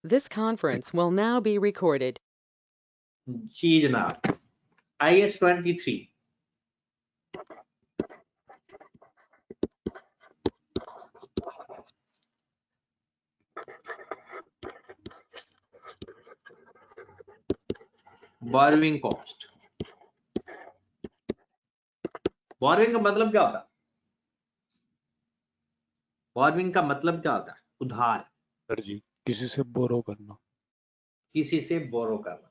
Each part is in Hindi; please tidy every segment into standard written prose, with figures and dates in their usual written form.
This conference will now be recorded. जी जनाब, IS 23 बोरोइंग कॉस्ट। बोरोइंग का मतलब क्या होता है? बोरोइंग का मतलब क्या होता है? उधार। सर जी, किसी से बोरो करना। किसी से बोरो करना।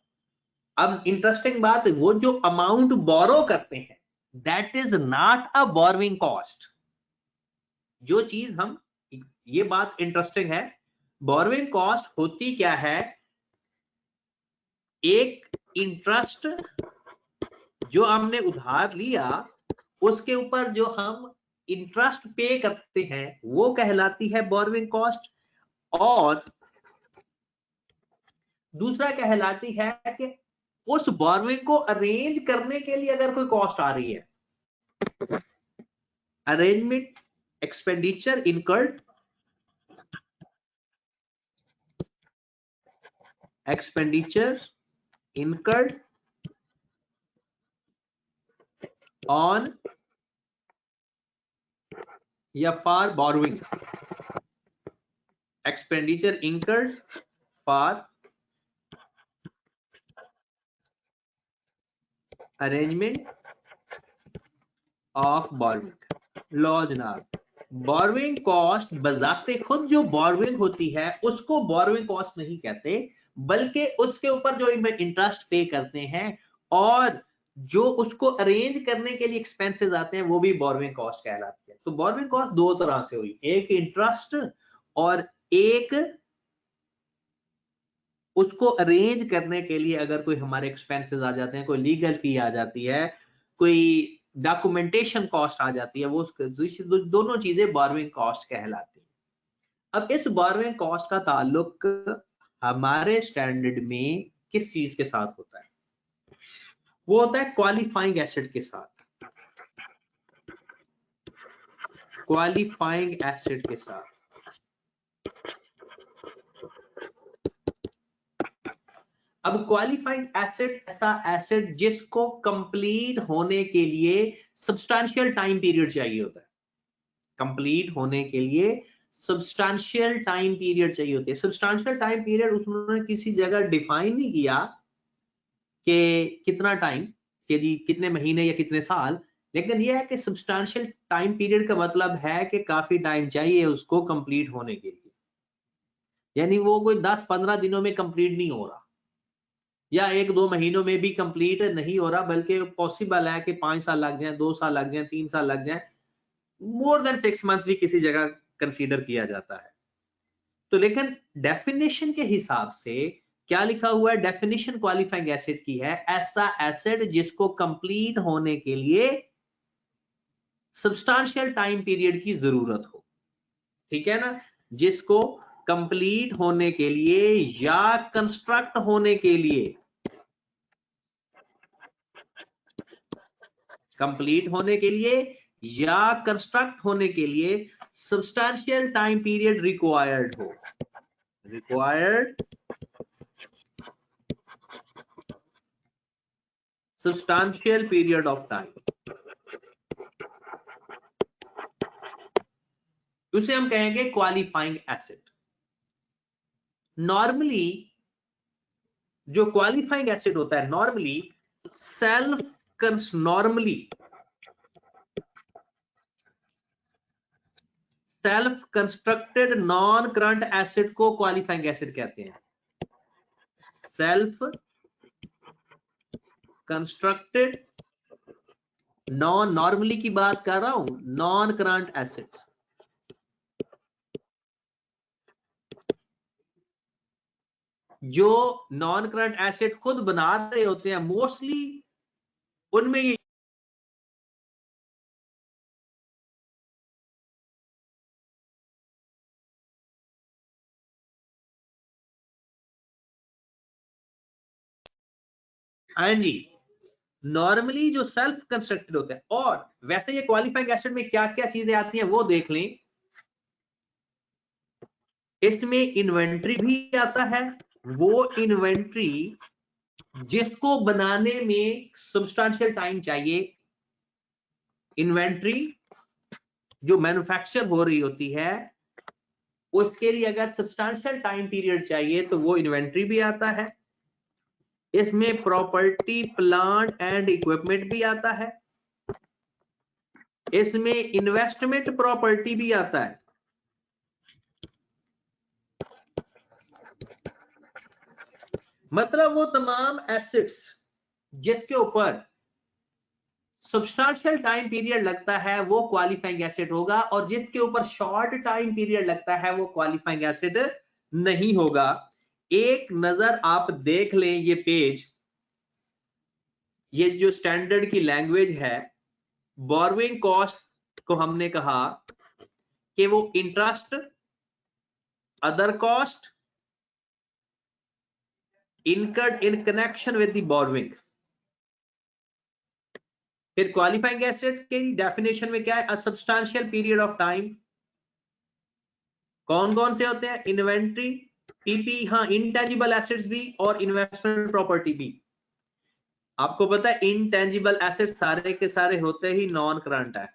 अब इंटरेस्टिंग बात, वो जो अमाउंट बोरो करते हैं that is not a borrowing cost. जो चीज हम, ये बात इंटरेस्टिंग है, बोरोइंग कॉस्ट होती क्या है? एक इंटरेस्ट जो हमने उधार लिया उसके ऊपर जो हम इंटरेस्ट पे करते हैं वो कहलाती है बोरोइंग कॉस्ट। और दूसरा कहलाती है कि उस बोरोइंग को अरेंज करने के लिए अगर कोई कॉस्ट आ रही है, arrangement expenditure incurred, expenditure incurred on या for borrowing, expenditure incurred for arrangement of borrowing. लो जनाब, बोरोइंग कॉस्ट बजाते खुद जो बोरोइंग होती है उसको बोरोइंग कॉस्ट नहीं कहते, बल्कि उसके ऊपर जो इंटरेस्ट पे करते हैं और जो उसको अरेंज करने के लिए एक्सपेंसेस आते हैं वो भी बोरोइंग कॉस्ट कहलाती है। तो बोरोइंग कॉस्ट दो तरह से हुई, एक इंटरेस्ट और एक उसको अरेंज करने के लिए अगर कोई हमारे एक्सपेंसेस आ जाते हैं, कोई लीगल फी आ जाती है, कोई डॉक्यूमेंटेशन कॉस्ट आ जाती है, वो दोनों चीजें बोरोइंग कॉस्ट कहलाती है। अब इस बोरोइंग कॉस्ट का ताल्लुक हमारे स्टैंडर्ड में किस चीज के साथ होता है? वो होता है क्वालिफाइंग एसेट के साथ। क्वालिफाइंग एसेट के साथ। अब क्वालिफाइड एसेट ऐसा एसेट जिसको कंप्लीट होने के लिए सब्सटैंशियल टाइम पीरियड चाहिए होता है। कंप्लीट होने के लिए सब्सटैंशियल टाइम पीरियड चाहिए होती है। सब्सटैंशियल टाइम पीरियड उन्होंने किसी जगह डिफाइन नहीं किया कि कितना टाइम, कि जी कितने महीने या कितने साल, लेकिन यह है कि सब्सटैंशियल टाइम पीरियड का मतलब है कि काफी टाइम चाहिए उसको कंप्लीट होने के लिए। यानी वो कोई 10-15 दिनों में कंप्लीट नहीं हो रहा या 1-2 महीनों में भी कंप्लीट नहीं हो रहा, बल्कि पॉसिबल है कि 5 साल लग जाए, 2 साल लग जाए, 3 साल लग जाए, मोर देन 6 मंथ भी किसी जगह कंसीडर किया जाता है। तो लेकिन डेफिनेशन के हिसाब से क्या लिखा हुआ है? डेफिनेशन क्वालिफाइंग एसेट की है ऐसा एसेट जिसको कंप्लीट होने के लिए सब्सटैंशियल टाइम पीरियड की जरूरत हो। ठीक है ना? जिसको कंप्लीट होने के लिए या कंस्ट्रक्ट होने के लिए, कंप्लीट होने के लिए या कंस्ट्रक्ट होने के लिए सब्सटैंशियल टाइम पीरियड रिक्वायर्ड हो। Required substantial period of time, उसे हम कहेंगे क्वालिफाइंग एसेट। नॉर्मली जो क्वालिफाइंग एसेट होता है, normally self constructed non current asset को क्वालिफाइंग एसेट कहते हैं। सेल्फ कंस्ट्रक्टेड नॉर्मली की बात कर रहा हूं, नॉन करंट एसेट्स। जो नॉन करंट एसेट खुद बना रहे होते हैं मोस्टली उनमें ये हाँ जी, नॉर्मली जो सेल्फ कंस्ट्रक्टेड होते हैं। और वैसे ये क्वालिफाइंग एसेट में क्या क्या चीजें आती हैं वो देख लें। इसमें इन्वेंट्री भी आता है, वो इन्वेंट्री जिसको बनाने में सब्सटेंशियल टाइम चाहिए। इन्वेंट्री जो मैन्युफैक्चर हो रही होती है उसके लिए अगर सब्सटेंशियल टाइम पीरियड चाहिए तो वो इन्वेंट्री भी आता है। इसमें प्रॉपर्टी, प्लांट एंड इक्विपमेंट भी आता है। इसमें इन्वेस्टमेंट प्रॉपर्टी भी आता है। मतलब वो तमाम एसेट्स जिसके ऊपर सब्सटेंशियल टाइम पीरियड लगता है वो क्वालिफाइंग एसेट होगा, और जिसके ऊपर शॉर्ट टाइम पीरियड लगता है वो क्वालिफाइंग एसेट नहीं होगा। एक नजर आप देख लें ये पेज, ये जो स्टैंडर्ड की लैंग्वेज है, बोरोइंग कॉस्ट को हमने कहा कि वो interest, other cost incurred in connection with the borrowing। फिर क्वालिफाइंग एसेट के डेफिनेशन में क्या है? A substantial period of time. कौन कौन से होते हैं? इन्वेंट्री, पीपी, हाँ इंटेंजिबल एसेट्स भी, और इन्वेस्टमेंट प्रॉपर्टी भी। आपको पता है इंटेंजिबल एसेट्स सारे के सारे होते ही नॉन करंट है।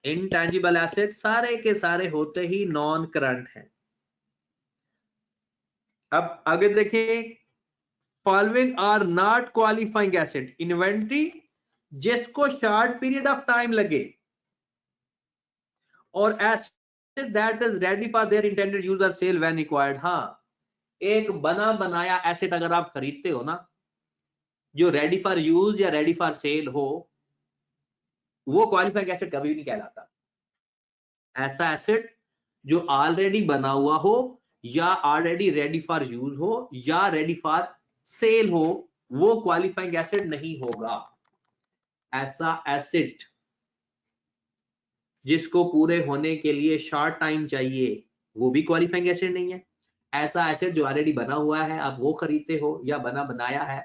इंटेंजिबल एसेट्स सारे के सारे होते ही नॉन करंट है। अब आगे देखें, following are not qualifying asset. Inventory जिसको शॉर्ट पीरियड ऑफ टाइम लगे, और asset that is ready for their intended use और सेल व्हेन रिक्वायर्ड। हाँ, एक बना बनाया एसेट अगर आप खरीदते हो ना, जो रेडी फॉर यूज या रेडी फॉर सेल हो, वो क्वालिफाइंग एसेट कभी भी नहीं कहलाता। ऐसा एसेट जो ऑलरेडी बना हुआ हो, या ऑलरेडी रेडी फॉर यूज हो, या रेडी फॉर सेल हो, वो क्वालिफाइंग एसेट नहीं होगा। ऐसा एसेट जिसको पूरे होने के लिए शॉर्ट टाइम चाहिए, वो भी क्वालिफाइंग एसेट नहीं है। ऐसा एसेट जो ऑलरेडी बना हुआ है, आप वो खरीदते हो या बना बनाया है,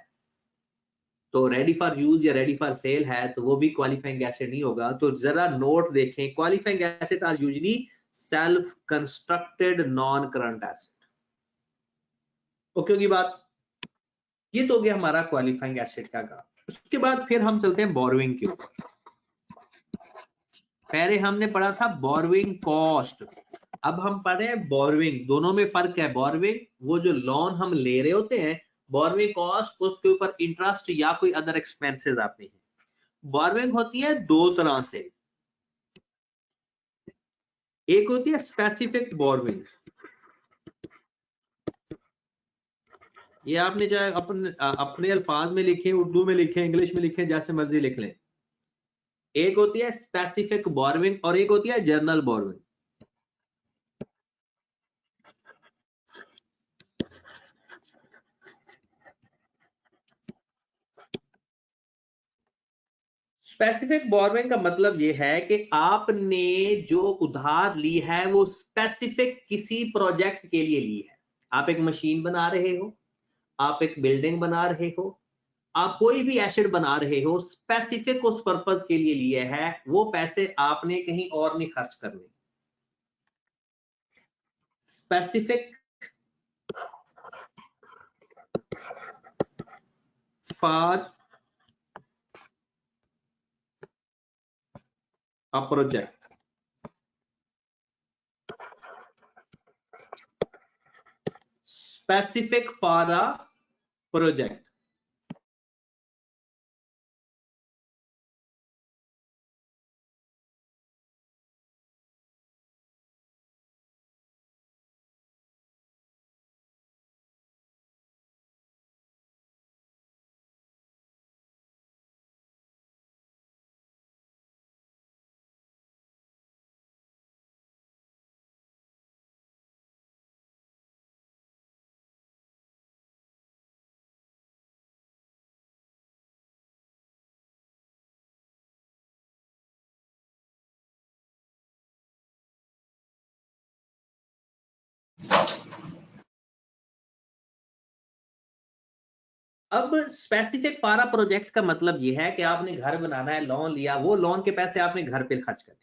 तो रेडी फॉर यूज या रेडी फॉर सेल है, तो वो भी क्वालिफाइंग एसेट नहीं होगा। तो जरा नोट देखें, qualifying asset are usually self constructed non current asset. Okay होगी बात? ये तो हो गया हमारा क्वालिफाइंग एसेट का काम। उसके बाद फिर हम चलते हैं बोरोइंग के ऊपर। पहले हमने पढ़ा था बोरोइंग कॉस्ट, अब हम पढ़ रहे हैं बोरोइंग। दोनों में फर्क है। बोरोइंग वो जो लोन हम ले रहे होते हैं, बोरोइंग कॉस्ट उसके ऊपर इंटरेस्ट या कोई अदर एक्सपेंसेस आते हैं। बोरोइंग होती है दो तरह से, एक होती है स्पेसिफिक बोरोइंग। ये आपने चाहे अपने अल्फाज में लिखे, उर्दू में लिखे, इंग्लिश में लिखे, जैसे मर्जी लिख लें। एक होती है स्पेसिफिक बोरोइंग और एक होती है जनरल बोरोइंग। स्पेसिफिक बोरोइंग का मतलब ये है कि आपने जो उधार ली है वो स्पेसिफिक किसी प्रोजेक्ट के लिए ली है। आप एक मशीन बना रहे हो, आप एक बिल्डिंग बना रहे हो, आप कोई भी एसेट बना रहे हो, स्पेसिफिक उस पर्पस के लिए लिए है, वो पैसे आपने कहीं और नहीं खर्च करने। Specific for a project, specific for a project. अब स्पेसिफिक फॉर अ प्रोजेक्ट का मतलब यह है कि आपने घर बनाना है, लोन लिया, वो लोन के पैसे आपने घर पे खर्च करने।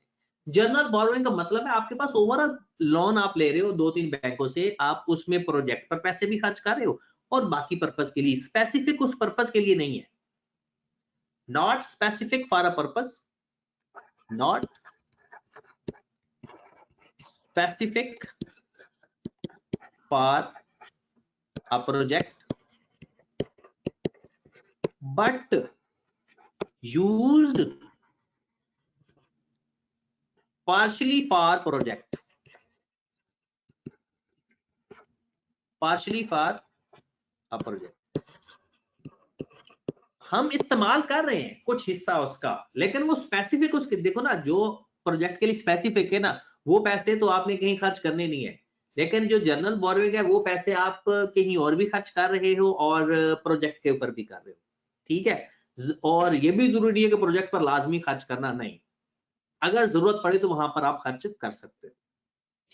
जर्नल बोरोइंग का मतलब है आपके पास ओवरऑल लोन आप ले रहे हो 2-3 बैंकों से, आप उसमें प्रोजेक्ट पर पैसे भी खर्च कर रहे हो और बाकी पर्पस के लिए, स्पेसिफिक उस पर्पस के लिए नहीं है। Not specific for a purpose, not specific for a project but used partially for project, partially for a project। हम इस्तेमाल कर रहे हैं कुछ हिस्सा उसका, लेकिन वो स्पेसिफिक उसके, देखो ना, जो प्रोजेक्ट के लिए स्पेसिफिक है ना, वो पैसे तो आपने कहीं खर्च करने नहीं है, लेकिन जो जनरल बोरोइंग है वो पैसे आप कहीं और भी खर्च कर रहे हो और प्रोजेक्ट के ऊपर भी कर रहे हो, ठीक है। और ये भी जरूरी नहीं है कि प्रोजेक्ट पर लाजमी खर्च करना, नहीं, अगर जरूरत पड़े तो वहां पर आप खर्च कर सकते हो,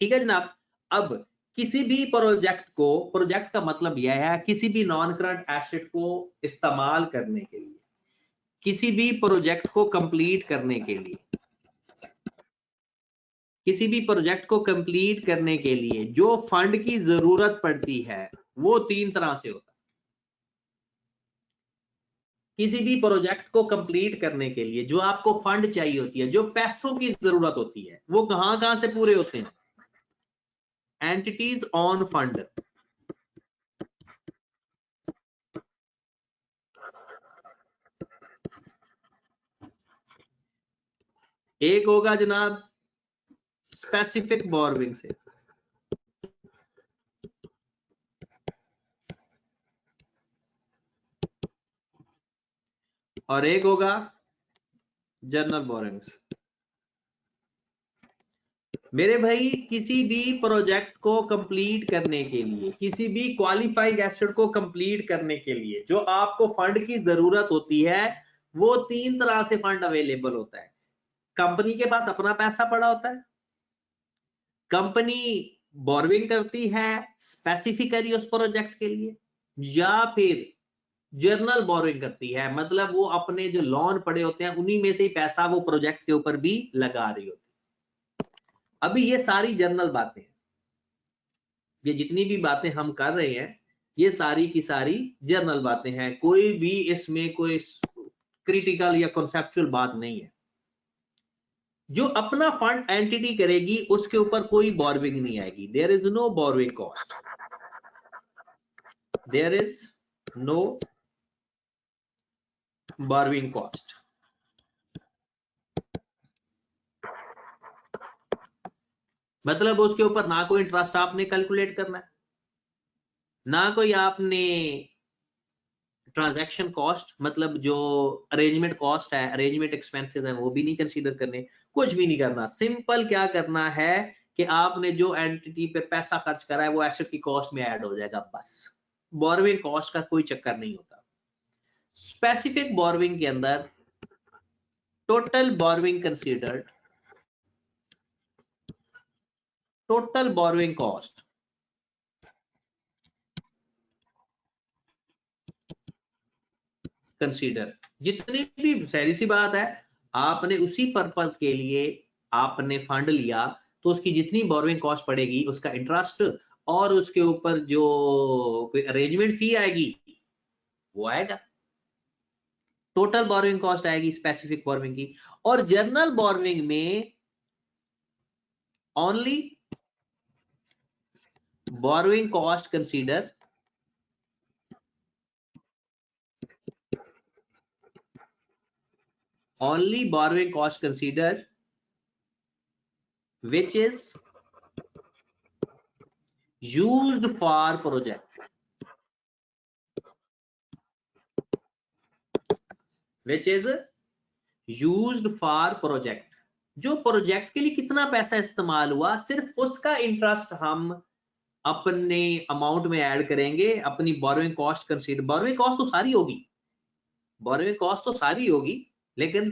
ठीक है जनाब। अब किसी भी प्रोजेक्ट को, प्रोजेक्ट का मतलब यह है किसी भी नॉन करंट एसेट को इस्तेमाल करने के लिए, किसी भी प्रोजेक्ट को कंप्लीट करने के लिए, किसी भी प्रोजेक्ट को कंप्लीट करने के लिए जो फंड की जरूरत पड़ती है वो 3 तरह से होता है। किसी भी प्रोजेक्ट को कंप्लीट करने के लिए जो आपको फंड चाहिए होती है, जो पैसों की जरूरत होती है, वो कहां से पूरे होते हैं? Entities on fund. एक होगा जनाब स्पेसिफिक बोरोइंग से, और एक होगा जनरल बोरोइंग से। मेरे भाई किसी भी प्रोजेक्ट को कंप्लीट करने के लिए, किसी भी क्वालिफाइंग एसेट को कंप्लीट करने के लिए जो आपको फंड की जरूरत होती है, वो 3 तरह से फंड अवेलेबल होता है। कंपनी के पास अपना पैसा पड़ा होता है, कंपनी बोरोइंग करती है स्पेसिफिकली उस प्रोजेक्ट के लिए, या फिर जर्नल बोरोइंग करती है, मतलब वो अपने जो लोन पड़े होते हैं उन्हीं में से ही पैसा वो प्रोजेक्ट के ऊपर भी लगा रही होती है। अभी ये सारी जर्नल बातें, ये जितनी भी बातें हम कर रहे हैं, ये सारी की सारी जर्नल बातें हैं, कोई भी इसमें कोई क्रिटिकल या कॉन्सेप्चुअल बात नहीं है। जो अपना फंड एंटिटी करेगी उसके ऊपर कोई बोरोइंग नहीं आएगी। There is no borrowing cost, there is no borrowing cost. मतलब उसके ऊपर ना कोई इंटरेस्ट आपने कैलकुलेट करना है, ना कोई आपने ट्रांजैक्शन कॉस्ट, मतलब जो अरेंजमेंट कॉस्ट है, अरेंजमेंट एक्सपेंसेस है, वो भी नहीं कंसीडर करने, कुछ भी नहीं करना। सिंपल क्या करना है कि आपने जो एंटिटी पे पैसा खर्च करा है वो एसेट की कॉस्ट में ऐड हो जाएगा, बस। बोरोइंग कॉस्ट का कोई चक्कर नहीं होता। स्पेसिफिक बोरोइंग के अंदर total borrowing considered, total borrowing cost consider, जितनी भी, सारी सी बात है, आपने उसी पर्पस के लिए आपने फंड लिया तो उसकी जितनी बोरोइंग कॉस्ट पड़ेगी, उसका इंटरेस्ट और उसके ऊपर जो कोई अरेंजमेंट फी आएगी वो आएगा, टोटल बोरोइंग कॉस्ट आएगी स्पेसिफिक बोरोइंग की। और जर्नल बोरोइंग में only borrowing cost consider, only borrowing cost considered which is used for project, which is used for project। जो प्रोजेक्ट के लिए कितना पैसा इस्तेमाल हुआ, सिर्फ उसका इंटरेस्ट हम अपने अमाउंट में ऐड करेंगे, अपनी borrowing cost consider. Borrowing cost तो सारी होगी, बोरोइंग कॉस्ट तो सारी होगी, लेकिन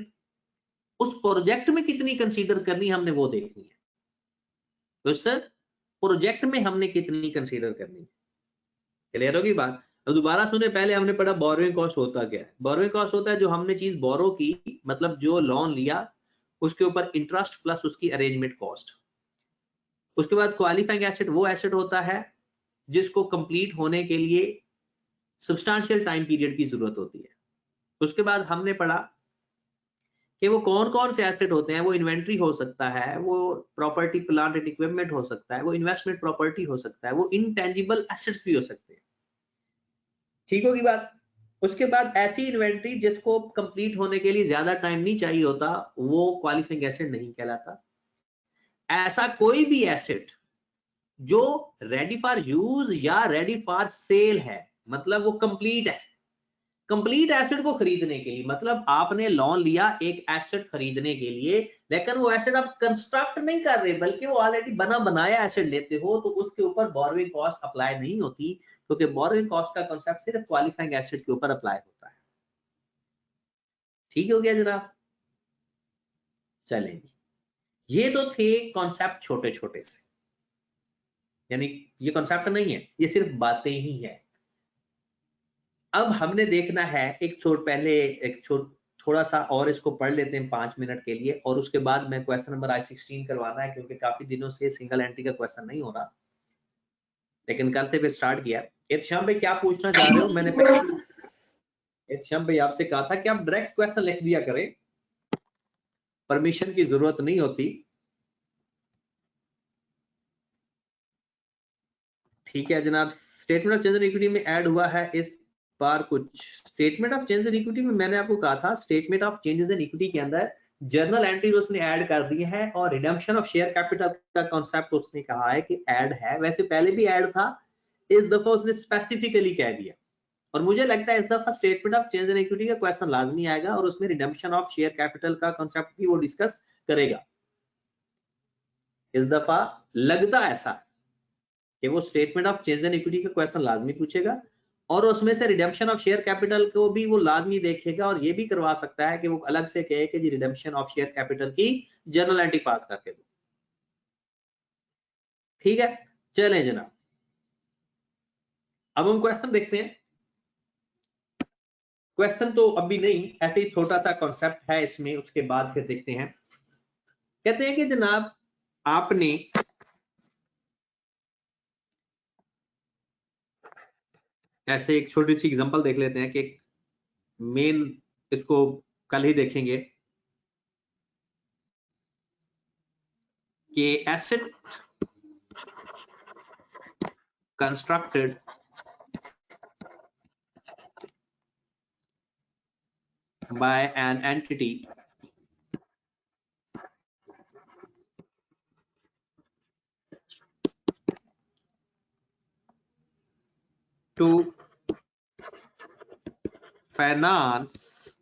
उस प्रोजेक्ट में कितनी कंसीडर करनी हमने वो देखनी है, तो सर प्रोजेक्ट में हमने कितनी कंसीडर करनी है। क्लियर होगी बात? अब दोबारा सुने, पहले हमने पढ़ा बोरोइंग कॉस्ट होता क्या है। बोरोइंग कॉस्ट होता है जो हमने चीज बोरो की, मतलब जो लोन लिया उसके ऊपर इंटरेस्ट प्लस उसकी अरेंजमेंट कॉस्ट। उसके बाद क्वालिफाइंग एसेट वो एसेट होता है जिसको कंप्लीट होने के लिए सब्सटैंशियल टाइम पीरियड की जरूरत होती है। उसके बाद हमने पढ़ा कि वो कौन कौन से एसेट होते हैं। वो इन्वेंट्री हो सकता है, वो प्रॉपर्टी प्लांट एंड इक्विपमेंट हो सकता है, वो इन्वेस्टमेंट प्रॉपर्टी हो सकता है, वो इनटेंजिबल एसेट्स भी हो सकते हैं। ठीक होगी बात। उसके बाद ऐसी इन्वेंट्री जिसको कंप्लीट होने के लिए ज्यादा टाइम नहीं चाहिए होता, वो क्वालिफाइंग एसेट नहीं कहलाता। ऐसा कोई भी एसेट जो रेडी फॉर यूज या रेडी फॉर सेल है, मतलब वो कंप्लीट है। कंप्लीट एसेट को खरीदने के लिए मतलब आपने लोन लिया एक एसेट खरीदने के लिए, लेकिन वो एसेट आप कंस्ट्रक्ट नहीं कर रहे बल्कि वो ऑलरेडी बना बनाया एसेट लेते हो, तो उसके ऊपर बोरोइंग कॉस्ट अप्लाई नहीं होती, क्योंकि बोरोइंग कॉस्ट का कांसेप्ट सिर्फ क्वालिफाइंग एसेट के ऊपर अप्लाई होता है। ठीक हो गया जनाब। चलेंगे, ये तो थे कॉन्सेप्ट छोटे छोटे से, यानी ये कॉन्सेप्ट नहीं है, ये सिर्फ बातें ही है। अब हमने देखना है एक थोड़ा सा और इसको पढ़ लेते हैं 5 मिनट के लिए, और उसके बाद मैं क्वेश्चन नंबर I-16 करवाना है, क्योंकि काफी दिनों से सिंगल एंट्री का क्वेश्चन नहीं हो रहा, लेकिन कल से फिर स्टार्ट किया। इत्शाम भाई क्या पूछना चाह रहे हो? मैंने इत्शाम भाई आपसे कहा था कि आप डायरेक्ट क्वेश्चन लिख दिया करें, परमिशन की जरूरत नहीं होती। ठीक है जनाब। Statement of change in equity में ऐड हुआ है इस बार कुछ। Statement of change in equity में मैंने आपको कहा था, statement of changes in equity के अंदर जर्नल एंट्री उसने ऐड कर दी है, और रिडम्पशन ऑफ शेयर कैपिटल का कॉन्सेप्ट उसने कहा है कि ऐड है। वैसे पहले भी ऐड था, इस दफा उसने स्पेसिफिकली कह दिया, और मुझे लगता है इस दफा statement of change in equity का क्वेश्चन लाजमी आएगा, और उसमें रिडम्पशन ऑफ शेयर कैपिटल का कॉन्सेप्ट भी वो डिस्कस करेगा। इस दफा लगता ऐसा कि वो statement of change in equity का क्वेश्चन लाजमी पूछेगा, और उसमें से रिडेम्पशन ऑफ शेयर कैपिटल को भी वो लाजमी देखेगा, और ये भी करवा सकता है कि वो अलग से कहे कि जी रिडेम्पशन ऑफ शेयर कैपिटल की जर्नल एंट्री पास करके दो। ठीक है, चलें जनाब, अब हम क्वेश्चन देखते हैं। क्वेश्चन तो अभी नहीं, ऐसे ही छोटा सा कॉन्सेप्ट है इसमें, उसके बाद फिर देखते हैं। कहते हैं कि जनाब आपने ऐसे एक छोटी सी एग्जांपल देख लेते हैं कि मेन इसको कल ही देखेंगे कि asset constructed by an entity to finance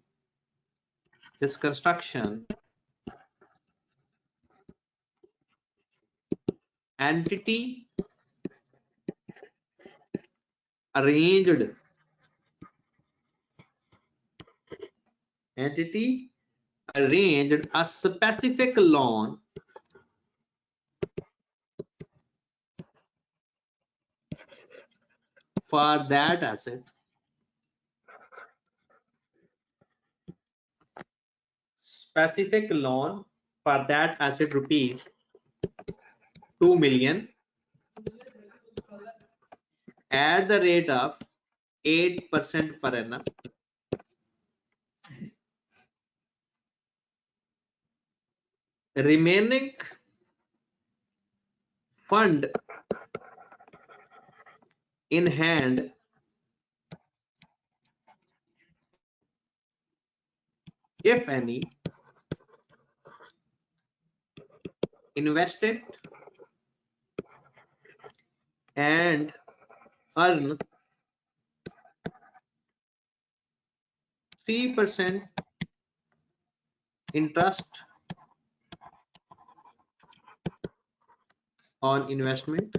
its construction, entity arranged a specific loan for that asset, specific loan for that asset rupees 2 million at the rate of 8% per annum, remaining fund in hand if any invested and earn 3% interest on investment,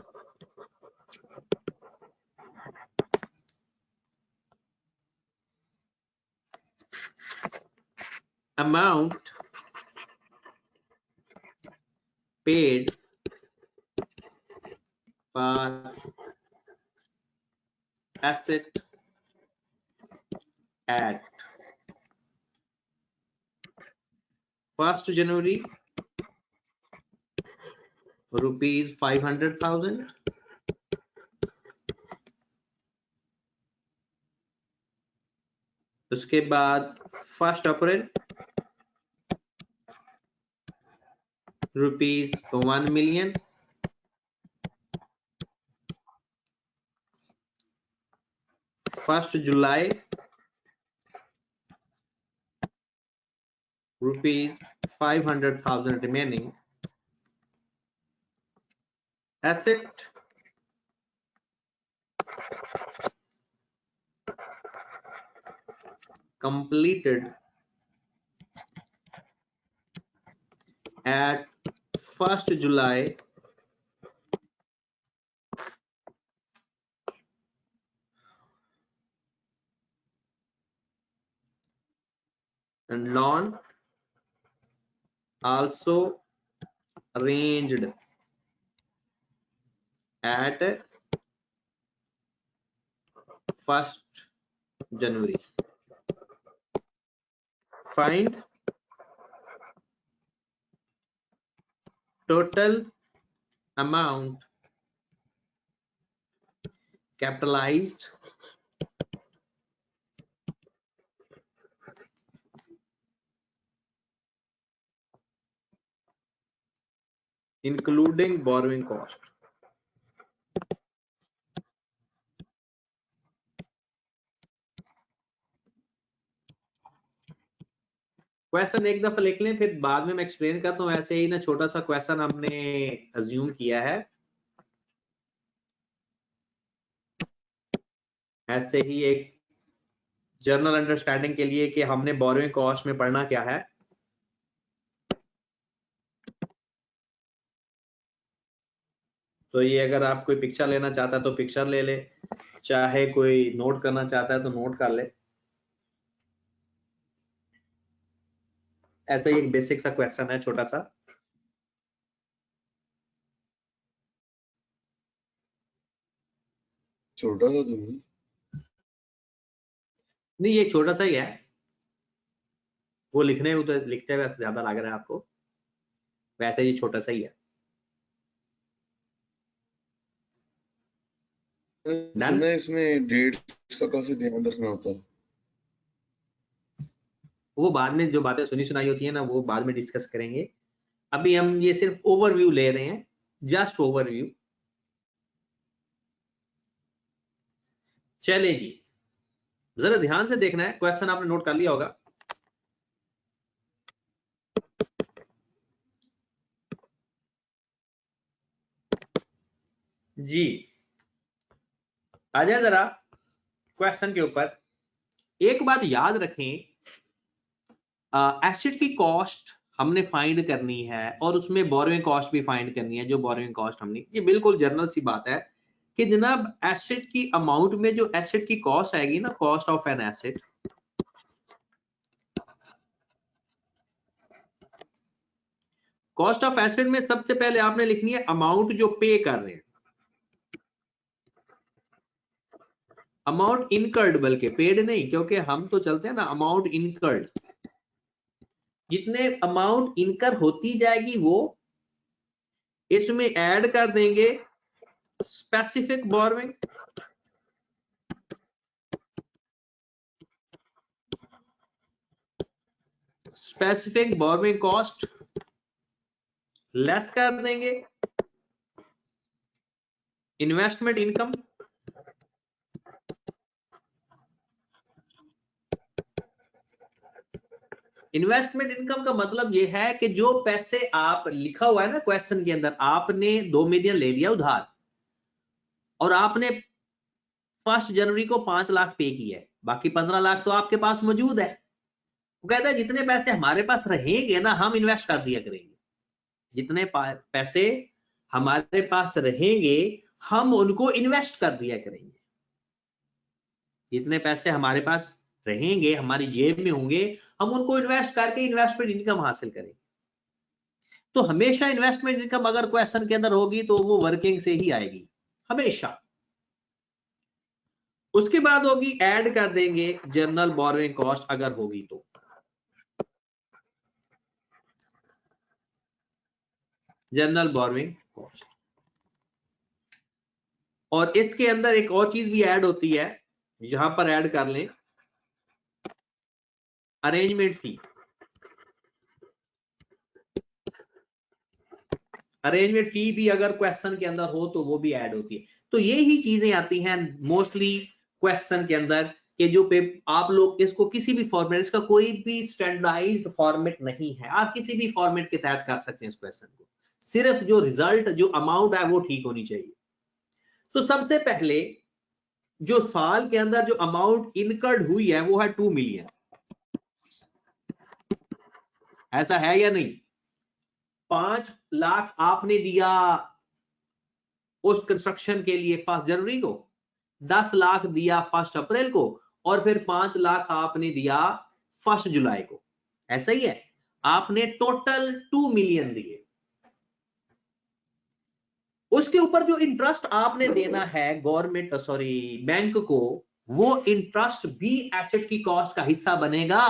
amount paid for asset at 1st January rupees 500,000, उसके बाद 1st April rupees 1 million, First July rupees 500,000 remaining. Asset completed at 1st July and loan also arranged at 1st January. Find total amount capitalized including borrowing cost. Question एक दफा लिख लें, फिर बाद में मैं एक्सप्लेन करता हूं। ऐसे ही ना छोटा सा क्वेश्चन हमने अज्यूम किया है, ऐसे ही एक जर्नल अंडरस्टैंडिंग के लिए कि हमने बोरोइंग कॉस्ट में पढ़ना क्या है। तो ये अगर आप कोई पिक्चर लेना चाहता है तो पिक्चर ले ले, चाहे कोई नोट करना चाहता है तो नोट कर ले। ऐसा ही एक बेसिक सा क्वेश्चन है, छोटा सा। छोटा सा तो नहीं, ये छोटा सा ही है, वो लिखने में तो लिखते हुए ज्यादा लग रहा है आपको, वैसे ये छोटा सा ही है। सुना है इसमें डेट्स का काफी ध्यान रखना होता है। वो बाद में जो बातें सुनी सुनाई होती है ना, वो बाद में डिस्कस करेंगे। अभी हम ये सिर्फ ओवरव्यू ले रहे हैं, जस्ट ओवरव्यू। चले जी, जरा ध्यान से देखना है, क्वेश्चन आपने नोट कर लिया होगा। जी आ जाए जरा क्वेश्चन के ऊपर। एक बात याद रखें, एसेट की कॉस्ट हमने फाइंड करनी है और उसमें बोरोइंग कॉस्ट भी फाइंड करनी है। जो बोरोइंग कॉस्ट हमने, ये बिल्कुल जनरल सी बात है कि जनाब एसेट की अमाउंट में जो एसेट की कॉस्ट आएगी ना, cost of an asset, cost of asset में सबसे पहले आपने लिखनी है अमाउंट जो पे कर रहे हैं, अमाउंट इनकर्ड, बल्कि पेड नहीं, क्योंकि हम तो चलते हैं ना अमाउंट इनकर्ड। जितने अमाउंट इनकर होती जाएगी वो इसमें ऐड कर देंगे specific borrowing, specific borrowing cost less कर देंगे इन्वेस्टमेंट इनकम, इन्वेस्टमेंट इनकम का मतलब ये है कि जो पैसे आप, लिखा हुआ है ना क्वेश्चन के अंदर, आपने 2 मिलियन ले लिया उधार और आपने 1 जनवरी को 5 लाख पे किया है, बाकी 15 लाख तो आपके पास मौजूद है। वो कहता है जितने पैसे हमारे पास रहेंगे ना, हम इन्वेस्ट कर दिया करेंगे। जितने पैसे हमारे पास रहेंगे हम उनको इन्वेस्ट कर दिया करेंगे। जितने पैसे हमारे पास रहेंगे, हमारी जेब में होंगे, हम उनको इन्वेस्ट करके इन्वेस्टमेंट इनकम हासिल करेंगे। तो हमेशा इन्वेस्टमेंट इनकम अगर क्वेश्चन के अंदर होगी तो वो वर्किंग से ही आएगी हमेशा। उसके बाद होगी ऐड कर देंगे जनरल बोरोइंग कॉस्ट अगर होगी तो। General borrowing cost. और इसके अंदर एक और चीज भी ऐड होती है, यहां पर ऐड कर लें, अरेंजमेंट फी। अरेंजमेंट फी भी अगर क्वेश्चन के अंदर हो तो वो भी ऐड होती है। तो ये ही चीजें आती हैं मोस्टली क्वेश्चन के अंदर, कि जो आप लोग इसको किसी भी फॉर्मेट, इसका कोई भी स्टैंडर्डाइज्ड फॉर्मेट नहीं है, आप किसी भी फॉर्मेट के तहत कर सकते हैं इस क्वेश्चन को, सिर्फ जो रिजल्ट, जो अमाउंट है वो ठीक होनी चाहिए। तो सबसे पहले जो साल के अंदर जो अमाउंट इनकर्ड हुई है वो है 2 मिलियन। ऐसा है या नहीं? 5 लाख आपने दिया उस कंस्ट्रक्शन के लिए 1 जनवरी को, 10 लाख दिया 1 अप्रैल को, और फिर 5 लाख आपने दिया 1 जुलाई को। ऐसा ही है, आपने टोटल 2 मिलियन दिए। उसके ऊपर जो इंटरेस्ट आपने देना है गवर्नमेंट, बैंक को, वो इंटरेस्ट भी एसेट की कॉस्ट का हिस्सा बनेगा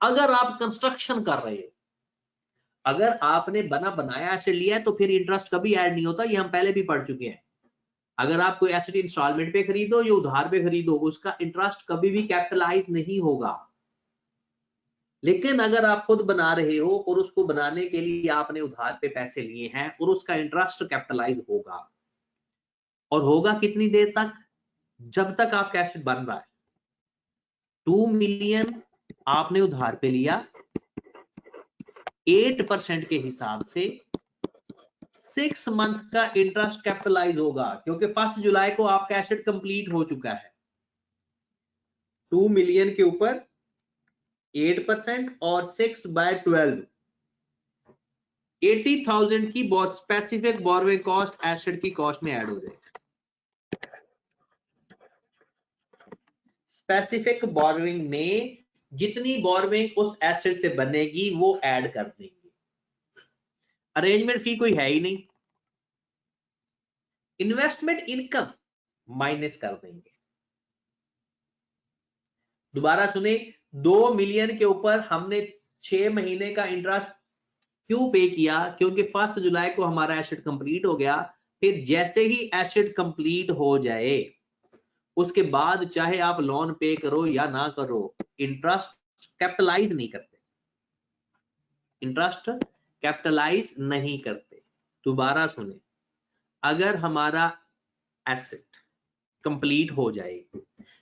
अगर आप कंस्ट्रक्शन कर रहे हो। अगर आपने बनाया एसेट लिया है तो फिर इंटरेस्ट कभी ऐड नहीं होता, ये हम पहले भी पढ़ चुके हैं। अगर आप कोई एसेट इंस्टॉलमेंट पे खरीदो या उधार पे खरीदो, उसका इंटरेस्ट कभी भी कैपिटलाइज नहीं होगा। लेकिन अगर आप खुद बना रहे हो और उसको बनाने के लिए आपने उधार पे पैसे लिए हैं और उसका इंटरेस्ट कैपिटलाइज होगा, और होगा कितनी देर तक? जब तक आपका एसेट बन रहा है। 2 मिलियन आपने उधार पे लिया, 8% के हिसाब से 6 मंथ का इंटरेस्ट कैपिटलाइज होगा, क्योंकि 1 जुलाई को आपका एसेट कंप्लीट हो चुका है। 2 मिलियन के ऊपर 8% और 6/12, 80,000 की स्पेसिफिक बोरोइंग कॉस्ट एसेट की कॉस्ट में ऐड हो जाएगी। स्पेसिफिक बोरोइंग में जितनी बोरोइंग उस एसेट से बनेगी वो ऐड कर देंगे। अरेंजमेंट फी कोई है ही नहीं, इन्वेस्टमेंट इनकम माइनस कर देंगे। दोबारा सुने, 2 मिलियन के ऊपर हमने 6 महीने का इंटरेस्ट क्यों पे किया? क्योंकि 1 जुलाई को हमारा एसेट कंप्लीट हो गया। फिर जैसे ही एसेट कंप्लीट हो जाए उसके बाद चाहे आप लोन पे करो या ना करो, इंटरेस्ट कैपिटलाइज नहीं करते, इंटरेस्ट कैपिटलाइज नहीं करते। दोबारा सुने, अगर हमारा एसेट कंप्लीट हो जाए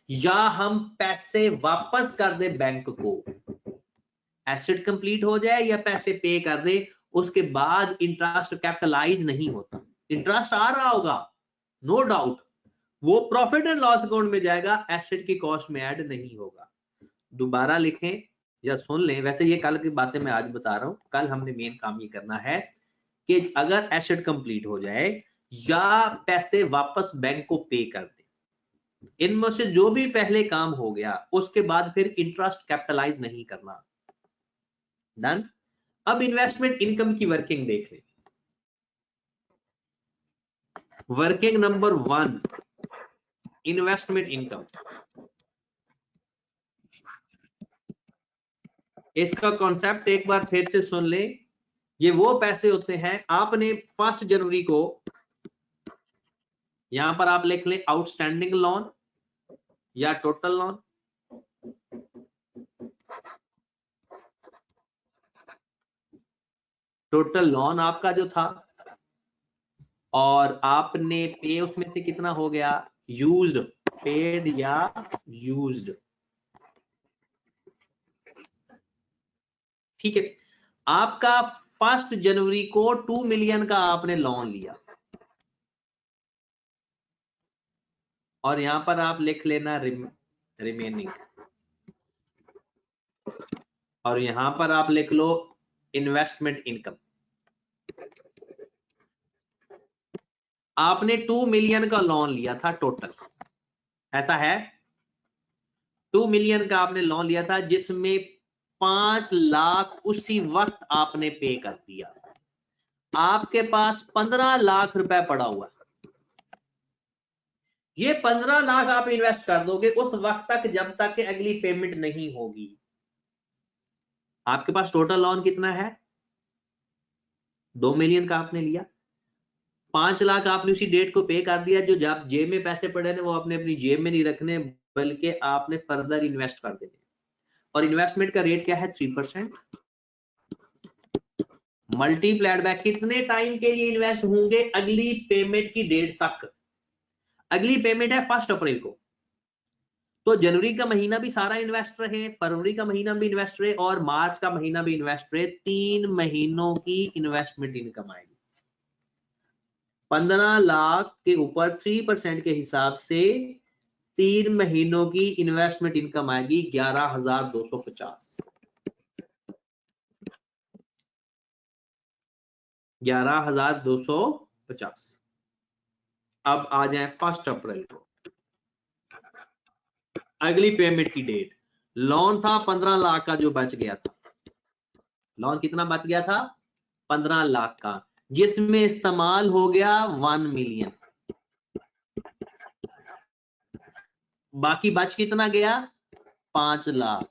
या हम पैसे वापस कर दे बैंक को, एसेट कंप्लीट हो जाए या पैसे पे कर दे, उसके बाद इंटरेस्ट कैपिटलाइज नहीं होता। इंटरेस्ट आ रहा होगा नो डाउट, वो प्रॉफिट एंड लॉस अकाउंट में जाएगा, एसेट की कॉस्ट में ऐड नहीं होगा। दोबारा लिखें या सुन लें, वैसे ये कल की बातें मैं आज बता रहा हूं, कल हमने मेन काम ये करना है कि अगर एसेट कंप्लीट हो जाए या पैसे वापस बैंक को पे कर दे, इनमें से जो भी पहले काम हो गया उसके बाद फिर इंटरेस्ट कैपिटलाइज नहीं करना। डन। अब इन्वेस्टमेंट इनकम की वर्किंग देख लें। Working number 1, investment income. इसका कॉन्सेप्ट एक बार फिर से सुन ले। ये वो पैसे होते हैं आपने 1 जनवरी को, यहां पर आप लिख ले आउटस्टैंडिंग लोन या टोटल लोन। टोटल लोन आपका जो था, और आपने पे उसमें से कितना हो गया? यूज्ड, पेड या यूज्ड। ठीक है, आपका 1 जनवरी को 2 मिलियन का आपने लोन लिया, और यहां पर आप लिख लेना रिमेनिंग, और यहां पर आप लिख लो इन्वेस्टमेंट इनकम। आपने 2 मिलियन का लोन लिया था टोटल, ऐसा है? 2 मिलियन का आपने लोन लिया था जिसमें 5 लाख उसी वक्त आपने पे कर दिया। आपके पास 15 लाख रुपए पड़ा हुआ, ये 15 लाख आप इन्वेस्ट कर दोगे उस वक्त तक जब तक कि अगली पेमेंट नहीं होगी। आपके पास टोटल लोन कितना है? 2 मिलियन का आपने लिया, 5 लाख आपने उसी डेट को पे कर दिया, जो जब जेब में पैसे पड़े ना वो आपने अपनी जेब में नहीं रखने, बल्कि आपने फर्दर इन्वेस्ट कर देने। और इन्वेस्टमेंट का रेट क्या है? 3%। मल्टीप्लाइड बाय कितने टाइम के लिए इन्वेस्ट होंगे? अगली पेमेंट की डेट तक। अगली पेमेंट है 1 अप्रैल को, तो जनवरी का महीना भी सारा इन्वेस्ट रहे, फरवरी का महीना भी इन्वेस्ट रहे और मार्च का महीना भी इन्वेस्ट रहे। 3 महीनों की इन्वेस्टमेंट इनकम आएगी। 15 लाख के ऊपर 3% के हिसाब से 3 महीनों की इन्वेस्टमेंट इनकम आएगी 11,250। 11,250। अब आ जाए 1 अप्रैल को, अगली पेमेंट की डेट। लोन था 15 लाख का जो बच गया था। लोन कितना बच गया था? 15 लाख का, जिसमें इस्तेमाल हो गया 1 मिलियन। बाकी बच कितना गया? 5 लाख।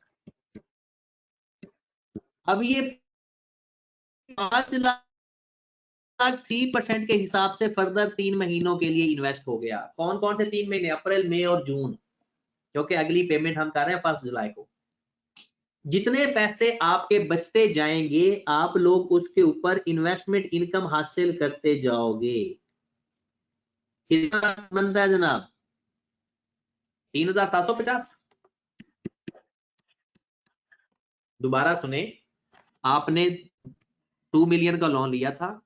अब ये 5 लाख 3% के हिसाब से फर्दर 3 महीनों के लिए इन्वेस्ट हो गया। कौन कौन से 3 महीने? अप्रैल, मई और जून, क्योंकि अगली पेमेंट हम कर रहे हैं 1 जुलाई को। जितने पैसे आपके बचते जाएंगे आप लोग उसके ऊपर इन्वेस्टमेंट इनकम हासिल करते जाओगे। कितना बनता है जनाब? 3,750। दोबारा सुने, आपने 2 मिलियन का लोन लिया था,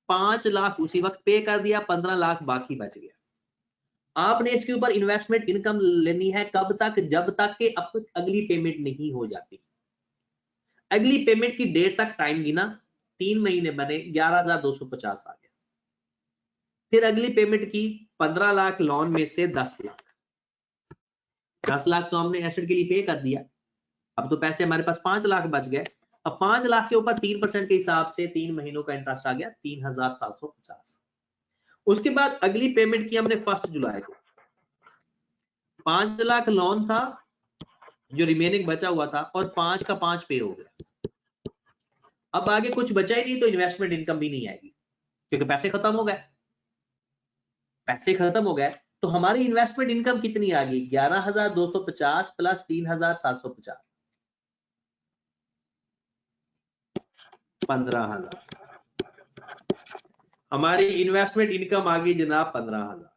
5 लाख उसी वक्त पे कर दिया, 15 लाख बाकी बच गया। आपने इसके ऊपर इन्वेस्टमेंट इनकम लेनी है कब तक? जब तक कि अब अगली पेमेंट नहीं हो जाती। अगली पेमेंट की डेट तक टाइम गिना, 3 महीने बने, 11,250 आ गया। फिर अगली पेमेंट की 15 लाख लोन में से 10 लाख। 10 लाख तो हमने एसेट के लिए पे कर दिया, अब तो पैसे हमारे पास 5 लाख बच गए। अब 5 लाख के ऊपर 3% के हिसाब से 3 महीनों का इंटरेस्ट आ गया 3,750। उसके बाद अगली पेमेंट की हमने 1 जुलाई को। 5 लाख लोन था जो रिमेनिंग बचा हुआ था और 5 का 5 पे हो गया। अब आगे कुछ बचा ही नहीं तो इन्वेस्टमेंट इनकम भी नहीं आएगी, क्योंकि पैसे खत्म हो गए। पैसे खत्म हो गए तो हमारी इन्वेस्टमेंट इनकम कितनी आ गई? 11,250 प्लस 3,750, 15,000। हमारी इन्वेस्टमेंट इनकम आ गई जनाब 15,000।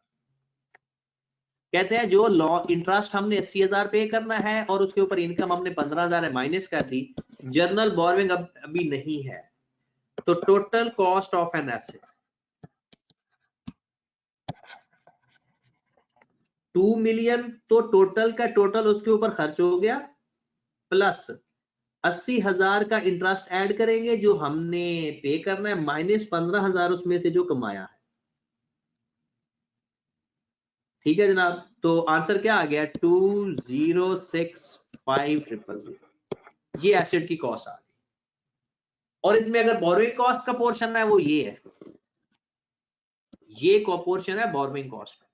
कहते हैं जो लॉ इंटरेस्ट हमने 80,000 पे करना है और उसके ऊपर इनकम हमने 15,000 है, माइनस कर दी। जर्नल बोरोइंग अभी नहीं है, तो total cost of an asset 2 million, तो टोटल का टोटल उसके ऊपर खर्च हो गया, प्लस 80,000 का इंटरेस्ट ऐड करेंगे जो हमने पे करना है, माइनस 15,000 उसमें से जो कमाया है। ठीक है जनाब, तो आंसर क्या आ गया? 2,06,500। ये एसेट की कॉस्ट आ गई। और इसमें अगर बोरोइंग कॉस्ट का पोर्शन है वो ये है, ये पोर्शन है बोरोइंग कॉस्ट।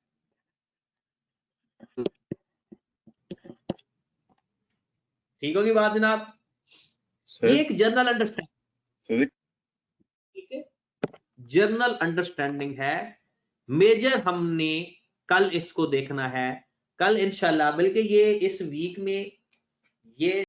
ठीक होगी बात जनाब? ये एक जनरल अंडरस्टैंडिंग, ठीक है, जनरल अंडरस्टैंडिंग है। मेजर हमने कल इसको देखना है, कल इंशाल्लाह, बल्कि ये इस वीक में ये